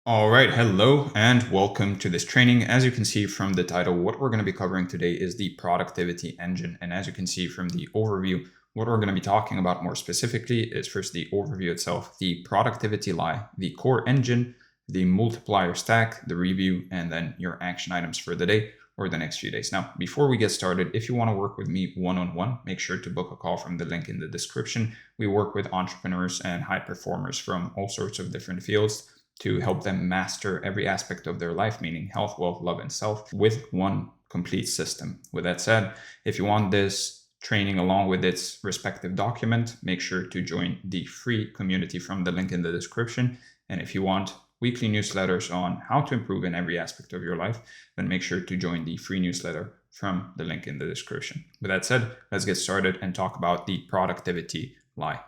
All right, hello and welcome to this training. As you can see from the title, what we're going to be covering today is the productivity engine. And as you can see from the overview, what we're going to be talking about more specifically is first the overview itself, the productivity lie, the core engine, the multiplier stack, the review, and then your action items for the day or the next few days. Now, before we get started, if you want to work with me one-on-one, make sure to book a call from the link in the description. We work with entrepreneurs and high performers from all sorts of different fields to help them master every aspect of their life, meaning health, wealth, love, and self, with one complete system. With that said, if you want this training along with its respective document, make sure to join the free community from the link in the description. And if you want weekly newsletters on how to improve in every aspect of your life, then make sure to join the free newsletter from the link in the description. With that said, let's get started and talk about the productivity lie.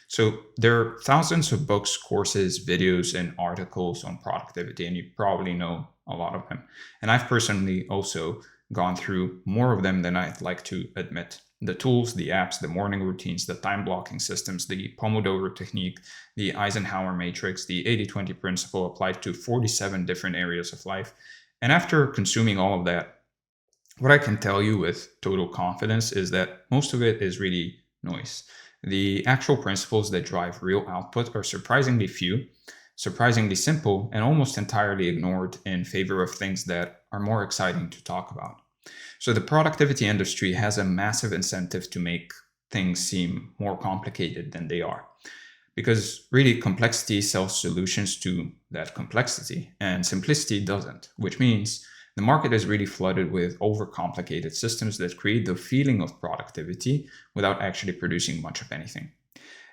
So there are thousands of books, courses, videos, and articles on productivity, and you probably know a lot of them. And I've personally also gone through more of them than I'd like to admit. The tools, the apps, the morning routines, the time blocking systems, the Pomodoro technique, the Eisenhower matrix, the 80-20 principle applied to 47 different areas of life. And after consuming all of that, what I can tell you with total confidence is that most of it is really noise. The actual principles that drive real output are surprisingly few, surprisingly simple, and almost entirely ignored in favor of things that are more exciting to talk about. So the productivity industry has a massive incentive to make things seem more complicated than they are. Because really, complexity sells solutions to that complexity, and simplicity doesn't, which means the market is really flooded with overcomplicated systems that create the feeling of productivity without actually producing much of anything.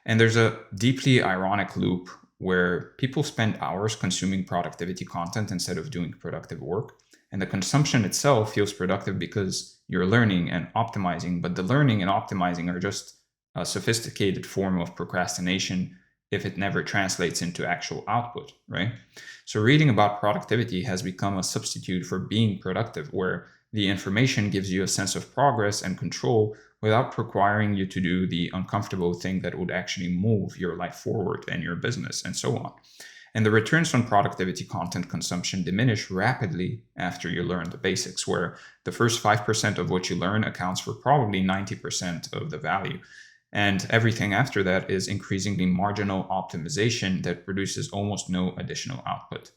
And there's a deeply ironic loop where people spend hours consuming productivity content instead of doing productive work. And the consumption itself feels productive because you're learning and optimizing, but the learning and optimizing are just a sophisticated form of procrastination if it never translates into actual output, right? So reading about productivity has become a substitute for being productive, where the information gives you a sense of progress and control without requiring you to do the uncomfortable thing that would actually move your life forward and your business and so on. And the returns on productivity content consumption diminish rapidly after you learn the basics, where the first 5% of what you learn accounts for probably 90% of the value. And everything after that is increasingly marginal optimization that produces almost no additional output.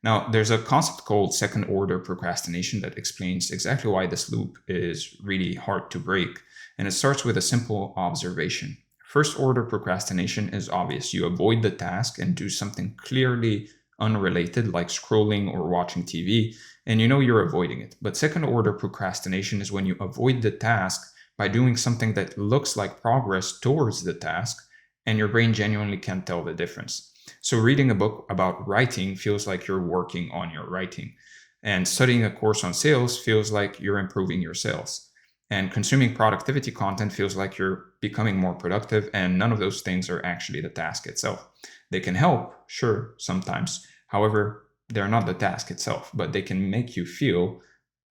Now, there's a concept called second order procrastination that explains exactly why this loop is really hard to break. And it starts with a simple observation. First order procrastination is obvious. You avoid the task and do something clearly unrelated, like scrolling or watching TV, and you know you're avoiding it. But second order procrastination is when you avoid the task by doing something that looks like progress towards the task, and your brain genuinely can't tell the difference. So reading a book about writing feels like you're working on your writing, and studying a course on sales feels like you're improving your sales. And consuming productivity content feels like you're becoming more productive, and none of those things are actually the task itself. They can help, sure, sometimes. However, they're not the task itself, but they can make you feel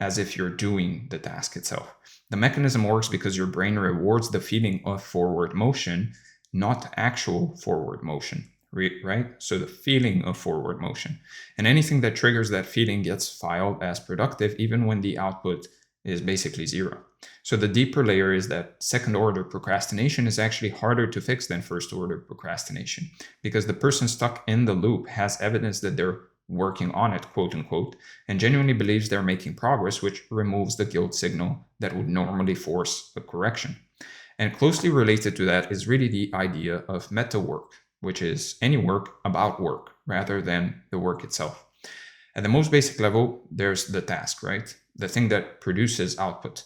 as if you're doing the task itself. The mechanism works because your brain rewards the feeling of forward motion, not actual forward motion, right? So the feeling of forward motion. And anything that triggers that feeling gets filed as productive, even when the output is basically zero. So the deeper layer is that second order procrastination is actually harder to fix than first order procrastination, because the person stuck in the loop has evidence that they're working on it, quote unquote, and genuinely believes they're making progress, which removes the guilt signal that would normally force a correction. And closely related to that is really the idea of meta work, which is any work about work rather than the work itself. At the most basic level, there's the task, right? The thing that produces output.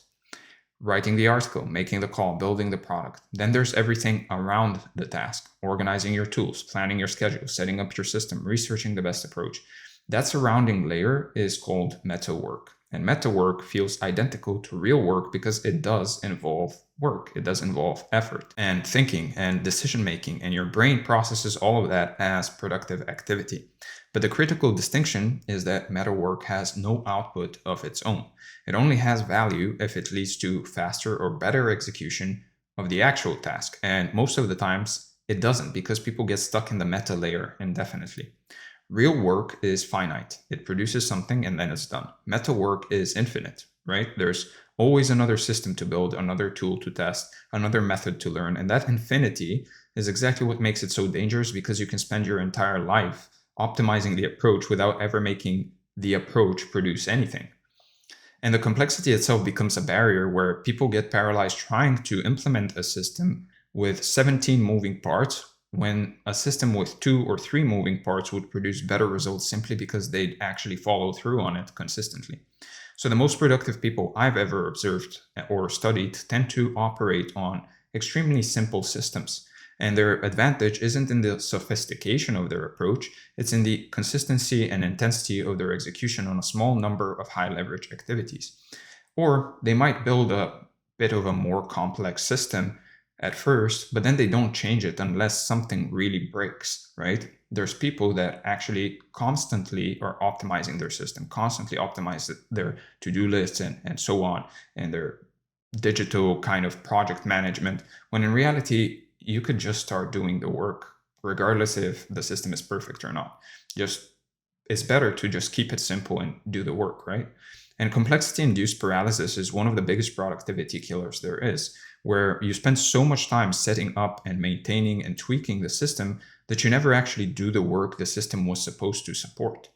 Writing the article, making the call, building the product. Then there's everything around the task, organizing your tools, planning your schedule, setting up your system, researching the best approach. That surrounding layer is called meta work. And meta work feels identical to real work because it does involve work. It does involve effort and thinking and decision making, and your brain processes all of that as productive activity. But the critical distinction is that meta work has no output of its own. It only has value if it leads to faster or better execution of the actual task. And most of the times it doesn't, because people get stuck in the meta layer indefinitely. Real work is finite. It produces something and then it's done. Meta work is infinite, right? There's always another system to build, another tool to test, another method to learn. And that infinity is exactly what makes it so dangerous, because you can spend your entire life optimizing the approach without ever making the approach produce anything. And the complexity itself becomes a barrier where people get paralyzed trying to implement a system with 17 moving parts, when a system with 2 or 3 moving parts would produce better results simply because they'd actually follow through on it consistently. So the most productive people I've ever observed or studied tend to operate on extremely simple systems. And their advantage isn't in the sophistication of their approach, it's in the consistency and intensity of their execution on a small number of high leverage activities. Or they might build a bit of a more complex system at first, but then they don't change it unless something really breaks, right? There's people that actually constantly are optimizing their system, constantly optimize their to-do lists and so on, and their digital kind of project management, when in reality, you could just start doing the work regardless if the system is perfect or not. It's better to just keep it simple and do the work, right? And complexity-induced paralysis is one of the biggest productivity killers there is, where you spend so much time setting up and maintaining and tweaking the system that you never actually do the work the system was supposed to support.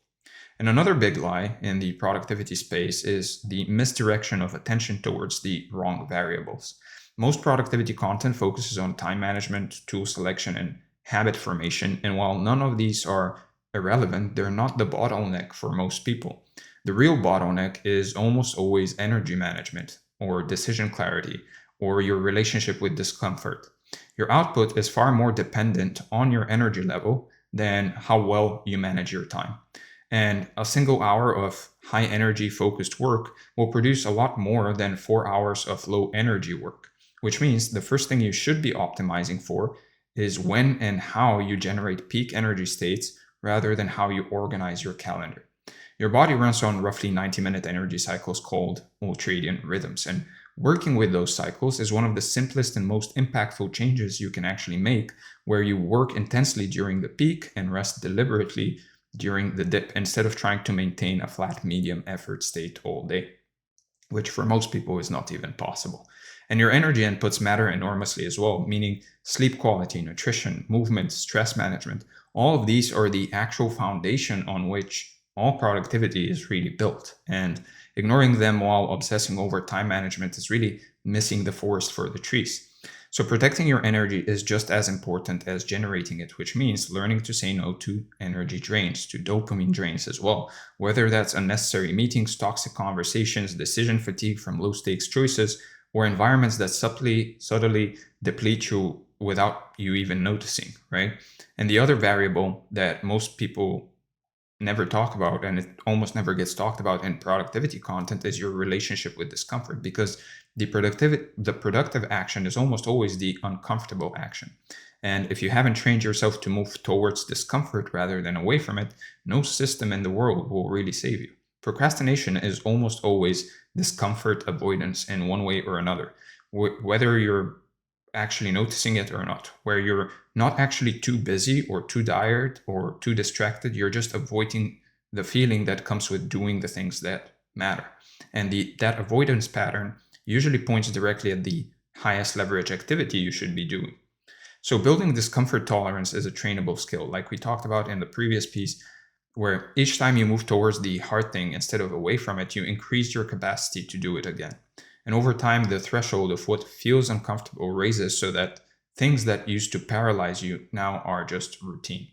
And another big lie in the productivity space is the misdirection of attention towards the wrong variables. Most productivity content focuses on time management, tool selection, and habit formation. And while none of these are irrelevant, they're not the bottleneck for most people. The real bottleneck is almost always energy management, or decision clarity, or your relationship with discomfort. Your output is far more dependent on your energy level than how well you manage your time. And a single hour of high energy focused work will produce a lot more than 4 hours of low energy work, which means the first thing you should be optimizing for is when and how you generate peak energy states rather than how you organize your calendar. Your body runs on roughly 90-minute energy cycles called Ultradian rhythms, and working with those cycles is one of the simplest and most impactful changes you can actually make, where you work intensely during the peak and rest deliberately during the dip, instead of trying to maintain a flat medium effort state all day, which for most people is not even possible. And your energy inputs matter enormously as well, meaning sleep quality, nutrition, movement, stress management. All of these are the actual foundation on which all productivity is really built. And ignoring them while obsessing over time management is really missing the forest for the trees. So protecting your energy is just as important as generating it, which means learning to say no to energy drains, to dopamine drains as well, whether that's unnecessary meetings, toxic conversations, decision fatigue from low stakes choices, or environments that subtly deplete you without you even noticing, right? And the other variable that most people never talk about, and it almost never gets talked about in productivity content, is your relationship with discomfort, because the productive action is almost always the uncomfortable action. And if you haven't trained yourself to move towards discomfort rather than away from it, no system in the world will really save you. Procrastination is almost always discomfort avoidance in one way or another, whether you're actually noticing it or not, where you're not actually too busy or too tired or too distracted. You're just avoiding the feeling that comes with doing the things that matter. And that avoidance pattern usually points directly at the highest leverage activity you should be doing. So building discomfort tolerance is a trainable skill, like we talked about in the previous piece, where each time you move towards the hard thing instead of away from it, you increase your capacity to do it again. And over time, the threshold of what feels uncomfortable raises, so that things that used to paralyze you now are just routine.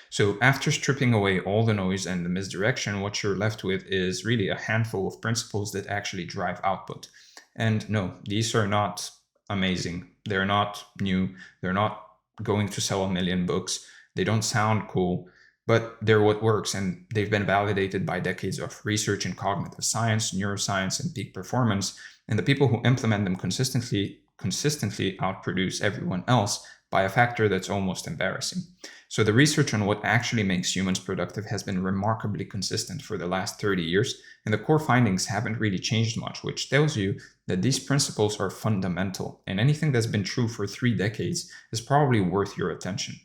So after stripping away all the noise and the misdirection, what you're left with is really a handful of principles that actually drive output. And no, these are not amazing. They're not new. They're not going to sell 1 million books. They don't sound cool, but they're what works, and they've been validated by decades of research in cognitive science, neuroscience, and peak performance. And the people who implement them consistently outproduce everyone else by a factor that's almost embarrassing. So the research on what actually makes humans productive has been remarkably consistent for the last 30 years, and the core findings haven't really changed much, which tells you that these principles are fundamental, and anything that's been true for 3 decades is probably worth your attention.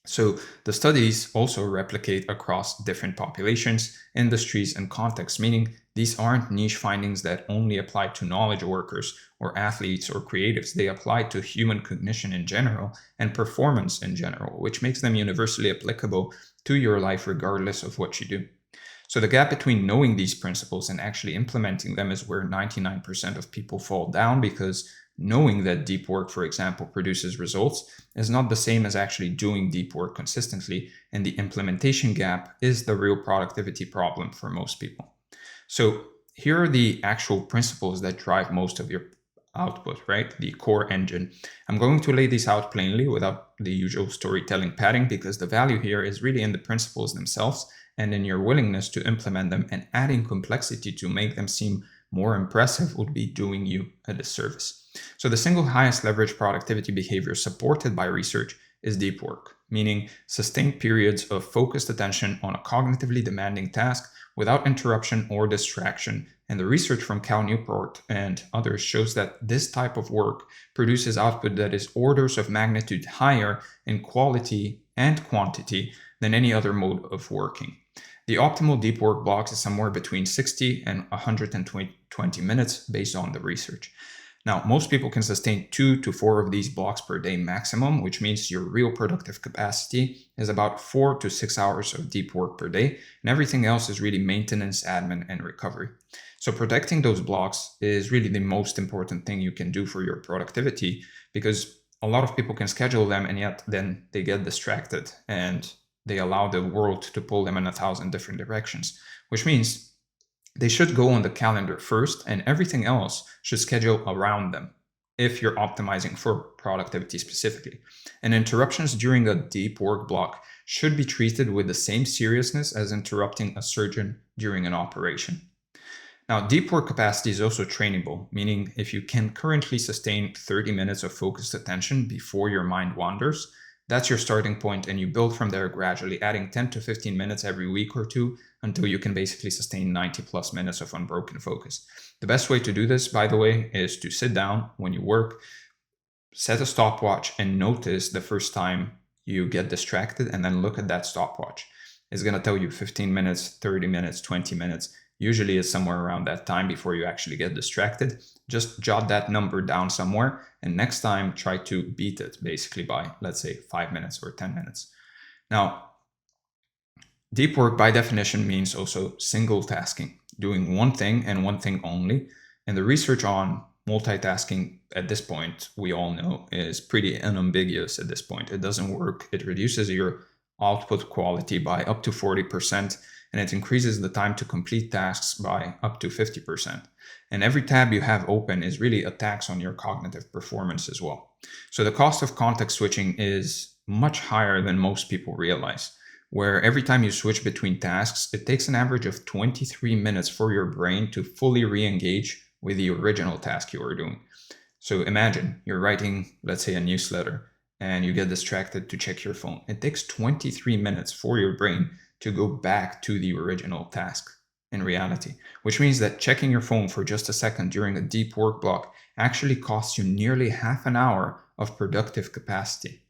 So the studies also replicate across different populations, industries, and contexts, meaning these aren't niche findings that only apply to knowledge workers or athletes or creatives. They apply to human cognition in general and performance in general, which makes them universally applicable to your life regardless of what you do. So the gap between knowing these principles and actually implementing them is where 99% of people fall down, because knowing that deep work, for example, produces results is not the same as actually doing deep work consistently. And the implementation gap is the real productivity problem for most people. So here are the actual principles that drive most of your output, right? The core engine. I'm going to lay these out plainly without the usual storytelling padding, because the value here is really in the principles themselves and in your willingness to implement them, and adding complexity to make them seem more impressive would be doing you a disservice. So the single highest leverage productivity behavior supported by research is deep work, meaning sustained periods of focused attention on a cognitively demanding task without interruption or distraction. And the research from Cal Newport and others shows that this type of work produces output that is orders of magnitude higher in quality and quantity than any other mode of working. The optimal deep work blocks is somewhere between 60 and 120 minutes based on the research. Now, most people can sustain 2 to 4 of these blocks per day maximum, which means your real productive capacity is about 4 to 6 hours of deep work per day, and everything else is really maintenance, admin, and recovery. So protecting those blocks is really the most important thing you can do for your productivity, because a lot of people can schedule them and yet then they get distracted and they allow the world to pull them in 1,000 different directions, which means they should go on the calendar first and everything else should schedule around them if you're optimizing for productivity specifically. And interruptions during a deep work block should be treated with the same seriousness as interrupting a surgeon during an operation. Now, deep work capacity is also trainable, meaning if you can currently sustain 30 minutes of focused attention before your mind wanders, that's your starting point, and you build from there gradually, adding 10 to 15 minutes every week or two until you can basically sustain 90 plus minutes of unbroken focus. The best way to do this, by the way, is to sit down when you work, set a stopwatch, and notice the first time you get distracted, and then look at that stopwatch. It's going to tell you 15 minutes, 30 minutes, 20 minutes. Usually it's somewhere around that time before you actually get distracted. Just jot that number down somewhere, and next time try to beat it basically by, let's say, 5 minutes or 10 minutes. Now, deep work by definition means also single tasking, doing one thing and one thing only. And the research on multitasking at this point, we all know, is pretty unambiguous at this point. It doesn't work. It reduces your output quality by up to 40%, and it increases the time to complete tasks by up to 50%. And every tab you have open is really a tax on your cognitive performance as well. So the cost of context switching is much higher than most people realize, where every time you switch between tasks, it takes an average of 23 minutes for your brain to fully re-engage with the original task you were doing. So imagine you're writing, let's say, a newsletter, and you get distracted to check your phone. It takes 23 minutes for your brain to go back to the original task in reality, which means that checking your phone for just a second during a deep work block actually costs you nearly half an hour of productive capacity.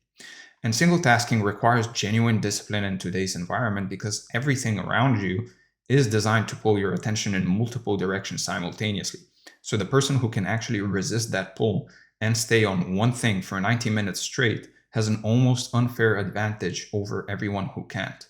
And single tasking requires genuine discipline in today's environment, because everything around you is designed to pull your attention in multiple directions simultaneously. So the person who can actually resist that pull and stay on one thing for 90 minutes straight has an almost unfair advantage over everyone who can't.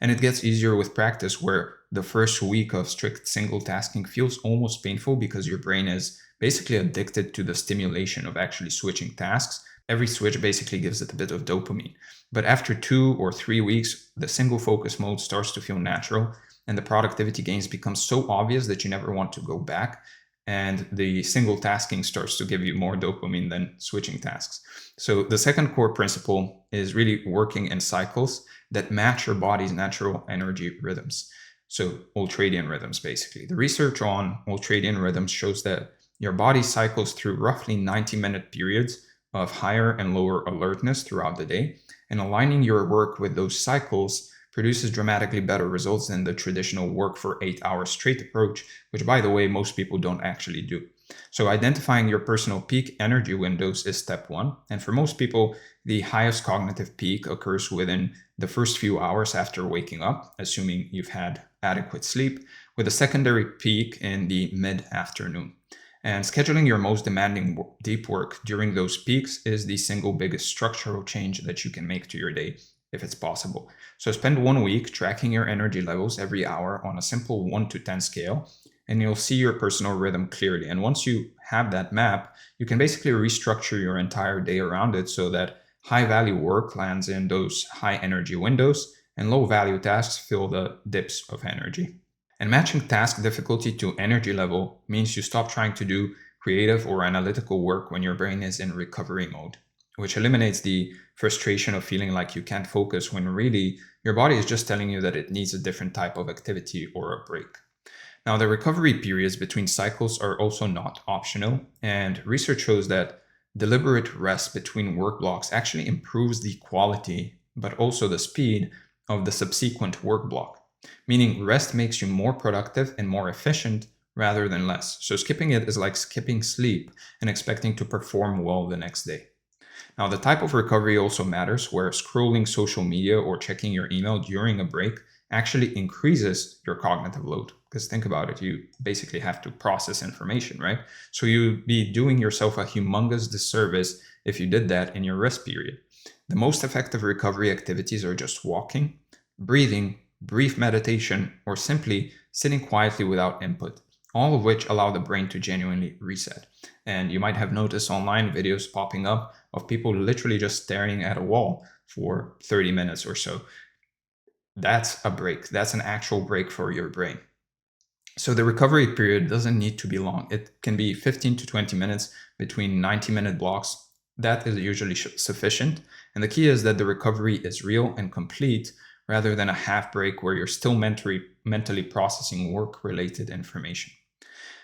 And it gets easier with practice, where the first week of strict single tasking feels almost painful because your brain is basically addicted to the stimulation of actually switching tasks. Every switch basically gives it a bit of dopamine. But after 2 or 3 weeks, the single focus mode starts to feel natural, and the productivity gains become so obvious that you never want to go back. And the single tasking starts to give you more dopamine than switching tasks. So the second core principle is really working in cycles that match your body's natural energy rhythms. So Ultradian rhythms, basically. The research on Ultradian rhythms shows that your body cycles through roughly 90-minute periods of higher and lower alertness throughout the day, and aligning your work with those cycles produces dramatically better results than the traditional work for 8 hours straight approach, which, by the way, most people don't actually do. So identifying your personal peak energy windows is step one. And for most people, the highest cognitive peak occurs within the first few hours after waking up, assuming you've had adequate sleep, with a secondary peak in the mid-afternoon. And scheduling your most demanding deep work during those peaks is the single biggest structural change that you can make to your day, if it's possible. So spend 1 week tracking your energy levels every hour on a simple 1 to 10 scale, and you'll see your personal rhythm clearly. And once you have that map, you can basically restructure your entire day around it so that high value work lands in those high energy windows and low value tasks fill the dips of energy. And matching task difficulty to energy level means you stop trying to do creative or analytical work when your brain is in recovery mode, which eliminates the frustration of feeling like you can't focus when really your body is just telling you that it needs a different type of activity or a break. Now, the recovery periods between cycles are also not optional, and research shows that deliberate rest between work blocks actually improves the quality, but also the speed of the subsequent work block. Meaning rest makes you more productive and more efficient rather than less. So skipping it is like skipping sleep and expecting to perform well the next day. Now, the type of recovery also matters, where scrolling social media or checking your email during a break actually increases your cognitive load. Because think about it, you basically have to process information, right? So you'd be doing yourself a humongous disservice if you did that in your rest period. The most effective recovery activities are just walking, breathing, brief meditation, or simply sitting quietly without input, all of which allow the brain to genuinely reset. And you might have noticed online videos popping up of people literally just staring at a wall for 30 minutes or so. That's a break. That's an actual break for your brain. So the recovery period doesn't need to be long. It can be 15 to 20 minutes between 90-minute blocks. That is usually sufficient. And the key is that the recovery is real and complete, rather than a half break where you're still mentally processing work-related information.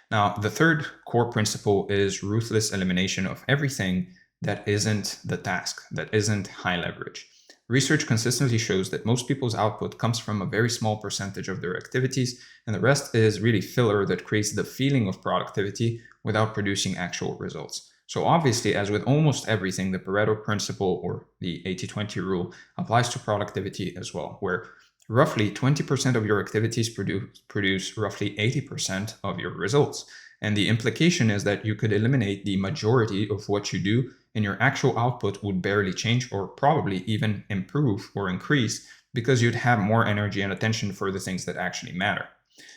Now, the third core principle is ruthless elimination of everything that isn't the task, that isn't high leverage. Research consistently shows that most people's output comes from a very small percentage of their activities, and the rest is really filler that creates the feeling of productivity without producing actual results. So obviously, as with almost everything, the Pareto principle or the 80-20 rule applies to productivity as well, where roughly 20% of your activities produce roughly 80% of your results. And the implication is that you could eliminate the majority of what you do and your actual output would barely change or probably even improve or increase because you'd have more energy and attention for the things that actually matter.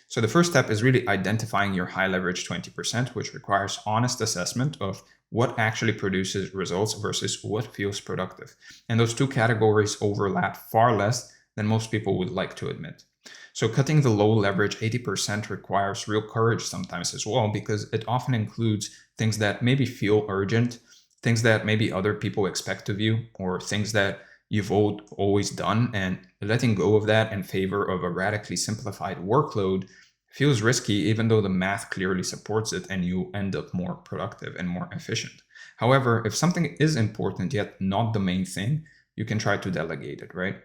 So the first step is really identifying your high leverage 20%, which requires honest assessment of what actually produces results versus what feels productive. And those two categories overlap far less than most people would like to admit. So cutting the low leverage 80% requires real courage sometimes as well, because it often includes things that maybe feel urgent, things that maybe other people expect of you, or things that you've always done, and letting go of that in favor of a radically simplified workload feels risky, even though the math clearly supports it and you end up more productive and more efficient. However, if something is important yet not the main thing, you can try to delegate it, right?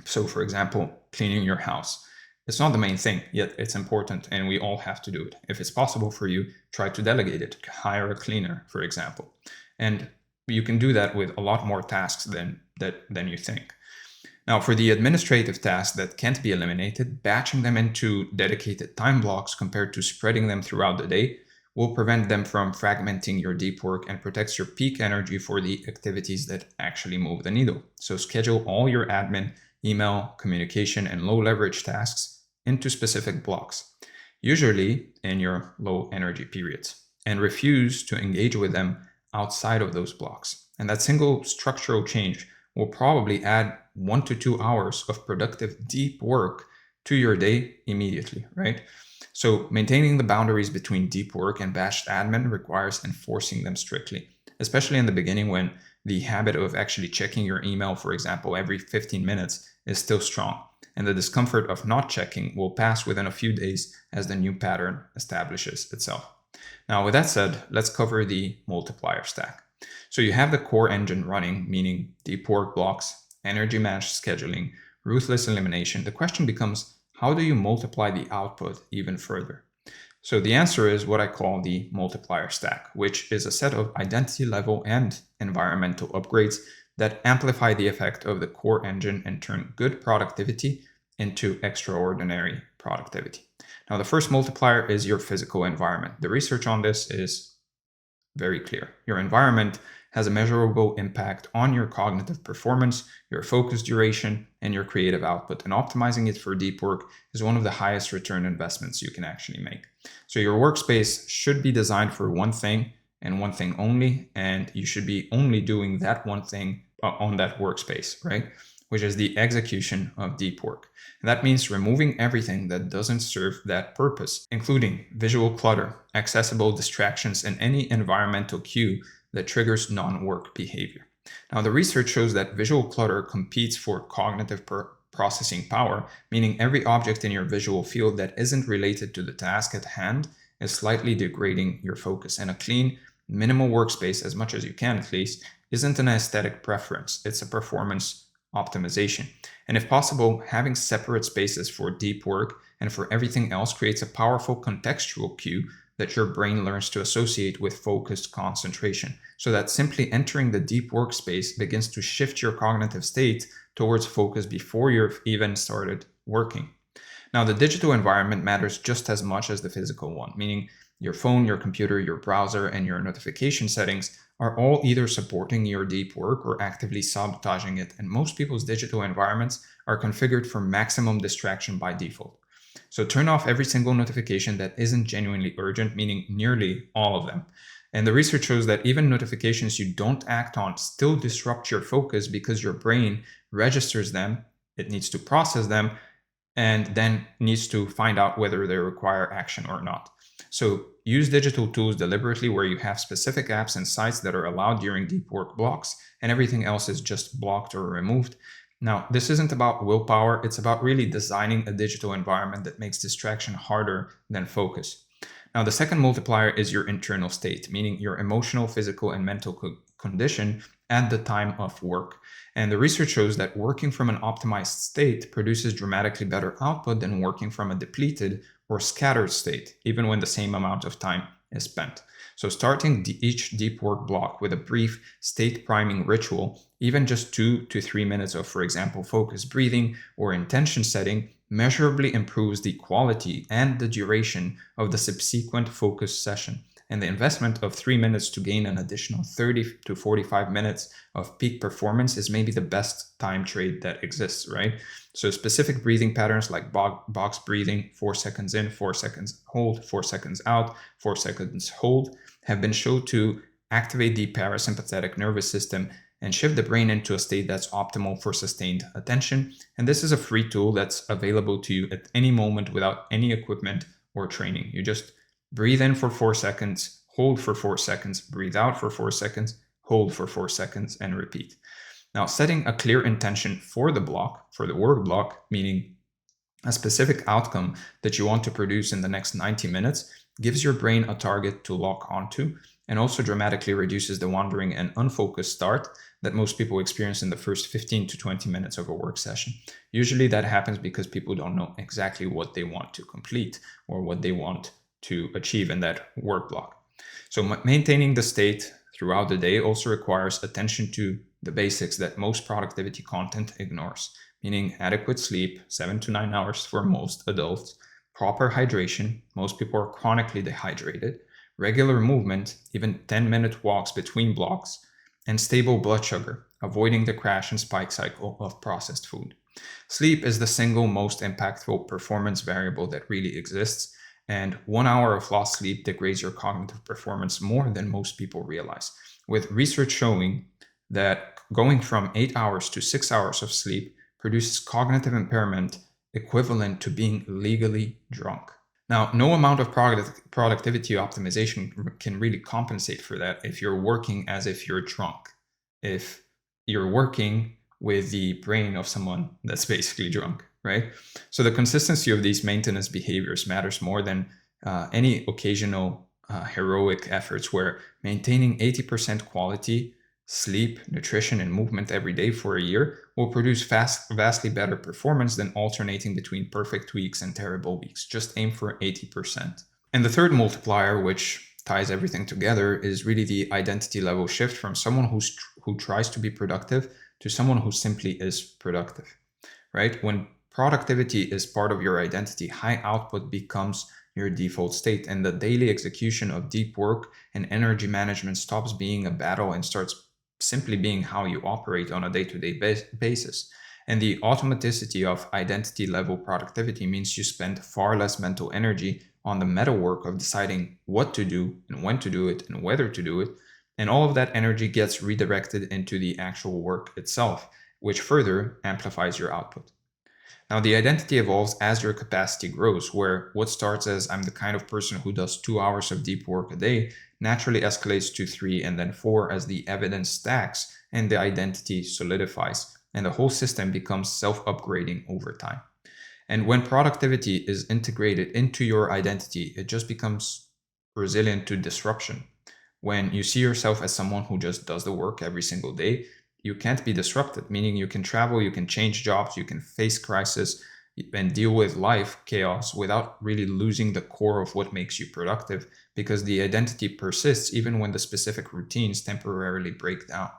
So for example, cleaning your house. It's not the main thing, yet it's important and we all have to do it. If it's possible for you, try to delegate it. Hire a cleaner, for example. And you can do that with a lot more tasks than you think. Now, for the administrative tasks that can't be eliminated, batching them into dedicated time blocks compared to spreading them throughout the day will prevent them from fragmenting your deep work and protects your peak energy for the activities that actually move the needle. So schedule all your admin, email, communication, and low leverage tasks into specific blocks, usually in your low energy periods, and refuse to engage with them outside of those blocks. And that single structural change will probably add 1 to 2 hours of productive deep work to your day immediately, right? So maintaining the boundaries between deep work and batched admin requires enforcing them strictly, especially in the beginning when the habit of actually checking your email, for example, every 15 minutes is still strong. And the discomfort of not checking will pass within a few days as the new pattern establishes itself. Now, with that said, let's cover the multiplier stack. So you have the core engine running, meaning deep work blocks, energy matched scheduling, ruthless elimination. The question becomes, how do you multiply the output even further? So the answer is what I call the multiplier stack, which is a set of identity level and environmental upgrades that amplify the effect of the core engine and turn good productivity into extraordinary productivity. Now, the first multiplier is your physical environment. The research on this is very clear. Your environment has a measurable impact on your cognitive performance, your focus duration, and your creative output. And optimizing it for deep work is one of the highest return investments you can actually make. So your workspace should be designed for one thing and one thing only, and you should be only doing that one thing on that workspace, right? Which is the execution of deep work. And that means removing everything that doesn't serve that purpose, including visual clutter, accessible distractions, and any environmental cue that triggers non-work behavior. Now, the research shows that visual clutter competes for cognitive processing power, meaning every object in your visual field that isn't related to the task at hand is slightly degrading your focus. And a clean, minimal workspace, as much as you can at least, isn't an aesthetic preference, it's a performance optimization. And if possible, having separate spaces for deep work and for everything else creates a powerful contextual cue that your brain learns to associate with focused concentration, so that simply entering the deep workspace begins to shift your cognitive state towards focus before you've even started working. Now, the digital environment matters just as much as the physical one, meaning your phone, your computer, your browser, and your notification settings are all either supporting your deep work or actively sabotaging it. And most people's digital environments are configured for maximum distraction by default. So turn off every single notification that isn't genuinely urgent, meaning nearly all of them. And the research shows that even notifications you don't act on still disrupt your focus because your brain registers them, it needs to process them, and then needs to find out whether they require action or not. So use digital tools deliberately where you have specific apps and sites that are allowed during deep work blocks, and everything else is just blocked or removed. Now, this isn't about willpower, it's about really designing a digital environment that makes distraction harder than focus. Now, the second multiplier is your internal state, meaning your emotional, physical, and mental condition at the time of work. And the research shows that working from an optimized state produces dramatically better output than working from a depleted or scattered state, even when the same amount of time is spent. So starting each deep work block with a brief state priming ritual, even just 2 to 3 minutes of, for example, focused breathing or intention setting, measurably improves the quality and the duration of the subsequent focus session. And the investment of 3 minutes to gain an additional 30 to 45 minutes of peak performance is maybe the best time trade that exists, right? So specific breathing patterns like box breathing, 4 seconds in, 4 seconds hold, 4 seconds out, 4 seconds hold, have been shown to activate the parasympathetic nervous system and shift the brain into a state that's optimal for sustained attention. And this is a free tool that's available to you at any moment without any equipment or training. You just breathe in for 4 seconds, hold for 4 seconds, breathe out for 4 seconds, hold for 4 seconds, and repeat. Now, setting a clear intention for the block, for the work block, meaning a specific outcome that you want to produce in the next 90 minutes, gives your brain a target to lock onto, and also dramatically reduces the wandering and unfocused start that most people experience in the first 15 to 20 minutes of a work session. Usually that happens because people don't know exactly what they want to complete or what they want to achieve in that work block. So maintaining the state throughout the day also requires attention to the basics that most productivity content ignores, meaning adequate sleep, 7 to 9 hours for most adults, proper hydration, most people are chronically dehydrated, regular movement, even 10-minute walks between blocks, and stable blood sugar, avoiding the crash and spike cycle of processed food. Sleep is the single most impactful performance variable that really exists, and 1 hour of lost sleep degrades your cognitive performance more than most people realize, with research showing that going from 8 hours to 6 hours of sleep produces cognitive impairment equivalent to being legally drunk. Now, no amount of productivity optimization can really compensate for that if you're working as if you're drunk, if you're working with the brain of someone that's basically drunk, right? So the consistency of these maintenance behaviors matters more than any occasional heroic efforts, where maintaining 80% quality sleep, nutrition, and movement every day for a year will produce vastly better performance than alternating between perfect weeks and terrible weeks. Just aim for 80%. And the third multiplier, which ties everything together, is really the identity level shift from someone who tries to be productive to someone who simply is productive, right? When productivity is part of your identity, high output becomes your default state, and the daily execution of deep work and energy management stops being a battle and starts simply being how you operate on a day-to-day basis. And the automaticity of identity level productivity means you spend far less mental energy on the meta work of deciding what to do and when to do it and whether to do it. And all of that energy gets redirected into the actual work itself, which further amplifies your output. Now, the identity evolves as your capacity grows, where what starts as I'm the kind of person who does 2 hours of deep work a day naturally escalates to 3 and then 4 as the evidence stacks and the identity solidifies, and the whole system becomes self-upgrading over time. And when productivity is integrated into your identity, it just becomes resilient to disruption. When you see yourself as someone who just does the work every single day, you can't be disrupted, meaning you can travel, you can change jobs, you can face crisis and deal with life chaos without really losing the core of what makes you productive, because the identity persists even when the specific routines temporarily break down.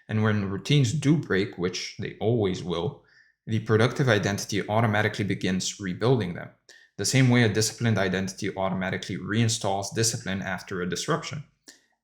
And when routines do break, which they always will, the productive identity automatically begins rebuilding them, the same way a disciplined identity automatically reinstalls discipline after a disruption.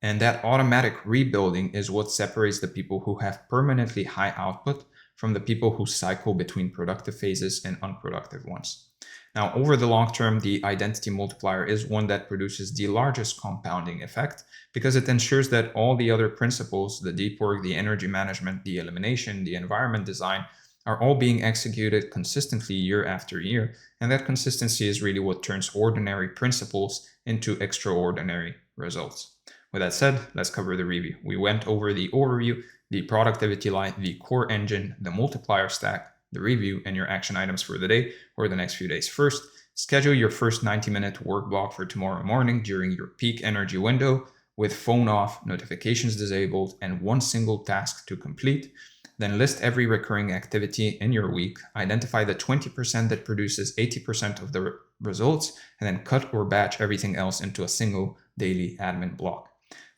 And that automatic rebuilding is what separates the people who have permanently high output from the people who cycle between productive phases and unproductive ones. Now, over the long term, the identity multiplier is one that produces the largest compounding effect because it ensures that all the other principles, the deep work, the energy management, the elimination, the environment design, are all being executed consistently year after year. And that consistency is really what turns ordinary principles into extraordinary results. With that said, let's cover the review. We went over the overview, the productivity line, the core engine, the multiplier stack, the review, and your action items for the day or the next few days. First, schedule your first 90-minute work block for tomorrow morning during your peak energy window with phone off, notifications disabled, and one single task to complete. Then list every recurring activity in your week, identify the 20% that produces 80% of the results, and then cut or batch everything else into a single daily admin block.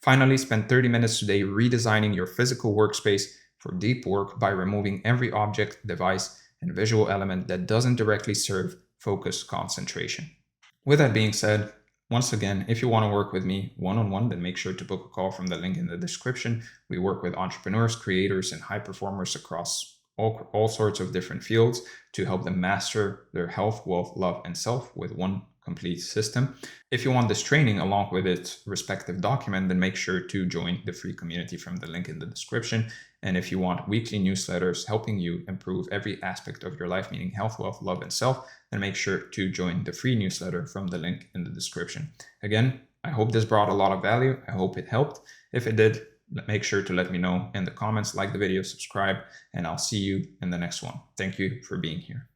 Finally, spend 30 minutes today redesigning your physical workspace for deep work by removing every object, device, and visual element that doesn't directly serve focus concentration. With that being said, once again, if you want to work with me one-on-one, then make sure to book a call from the link in the description. We work with entrepreneurs, creators, and high performers across all sorts of different fields to help them master their health, wealth, love, and self with one complete system. If you want this training along with its respective document, then make sure to join the free community from the link in the description. And if you want weekly newsletters helping you improve every aspect of your life, meaning health, wealth, love, and self, then make sure to join the free newsletter from the link in the description. Again, I hope this brought a lot of value. I hope it helped. If it did, make sure to let me know in the comments, like the video, subscribe, and I'll see you in the next one. Thank you for being here.